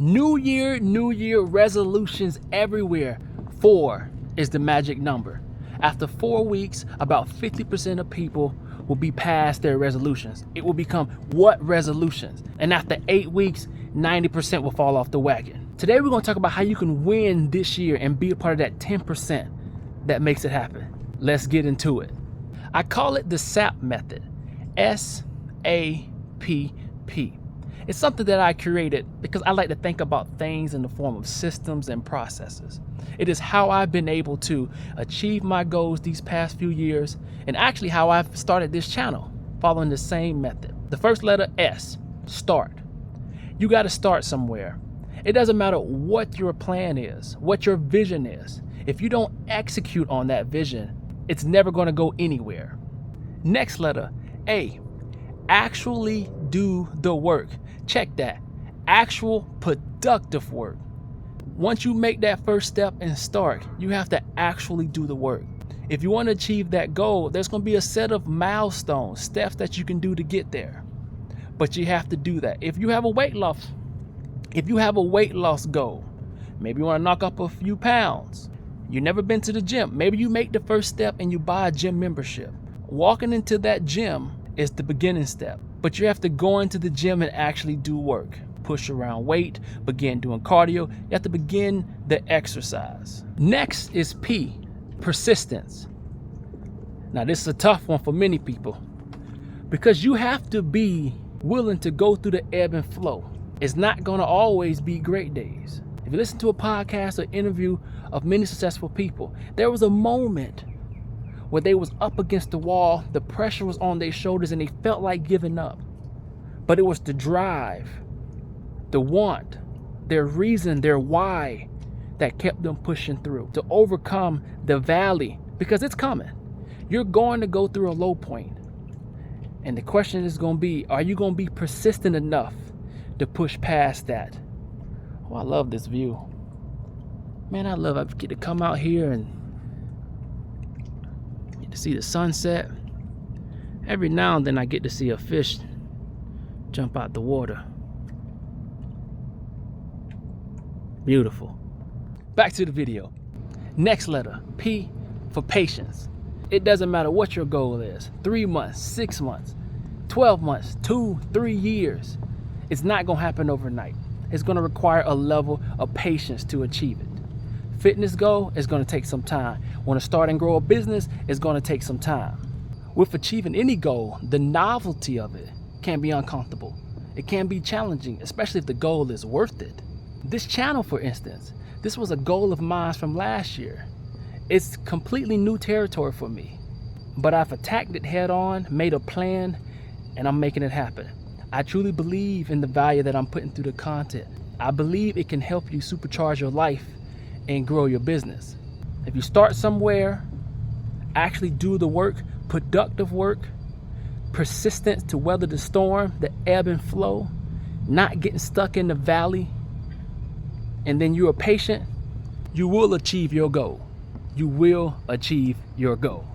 New year resolutions everywhere. 4 is the magic number. After 4 weeks, about 50% of people will be past their resolutions. It will become what resolutions? And after 8 weeks, 90% will fall off the wagon. Today, we're going to talk about how you can win this year and be a part of that 10% that makes it happen. Let's get into it. I call it the SAP method. S-A-P-P. It's something that I created because I like to think about things in the form of systems and processes. It is how I've been able to achieve my goals these past few years, and actually how I've started this channel, following the same method. The first letter, S, start. You got to start somewhere. It doesn't matter what your plan is, what your vision is. If you don't execute on that vision, it's never going to go anywhere. Next letter, A, actually do the work. Check that. Actual productive work. Once you make that first step and start, you have to actually do the work. If you want to achieve that goal, there's going to be a set of milestones, steps that you can do to get there. But you have to do that. If you have a weight loss goal, maybe you want to knock up a few pounds. You've never been to the gym. Maybe you make the first step and you buy a gym membership. Walking into that gym is the beginning step, but you have to go into the gym and actually do work. Push around weight, begin doing cardio. You have to begin the exercise. Next is P, persistence. Now this is a tough one for many people because you have to be willing to go through the ebb and flow. It's not going to always be great days. If you listen to a podcast or interview of many successful people, there was a moment where they was up against the wall, the pressure was on their shoulders, and they felt like giving up. But it was the drive, the want, their reason, their why that kept them pushing through to overcome the valley, because it's coming. You're going to go through a low point. And the question is going to be, are you going to be persistent enough to push past that? Oh, I love this view. Man, I get to come out here and get to see the sunset. Every now and then I get to see a fish jump out the water. Beautiful. Back to the video. Next letter, P, for patience. It doesn't matter what your goal is. 3 months, 6 months, 12 months, 2, 3 years. It's not going to happen overnight. It's going to require a level of patience to achieve it. Fitness goal is going to take some time. Want to start and grow a business is going to take some time. With achieving any goal, the novelty of it can be uncomfortable. It can be challenging, especially if the goal is worth it. This channel, for instance, this was a goal of mine from last year. It's completely new territory for me, but I've attacked it head on, made a plan, and I'm making it happen. I truly believe in the value that I'm putting through the content. I believe it can help you supercharge your life and grow your business. If you start somewhere, actually do the work, productive work, persistence to weather the storm, the ebb and flow, not getting stuck in the valley, and then you are patient, you will achieve your goal. You will achieve your goal.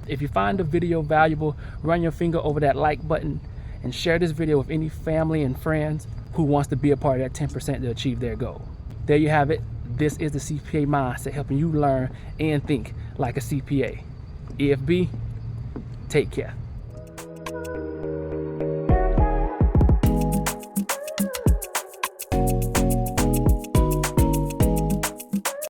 If you find the video valuable, run your finger over that like button and share this video with any family and friends who wants to be a part of that 10% to achieve their goal. There you have it. This is the CPA Mindset, helping you learn and think like a CPA. EFB, take care.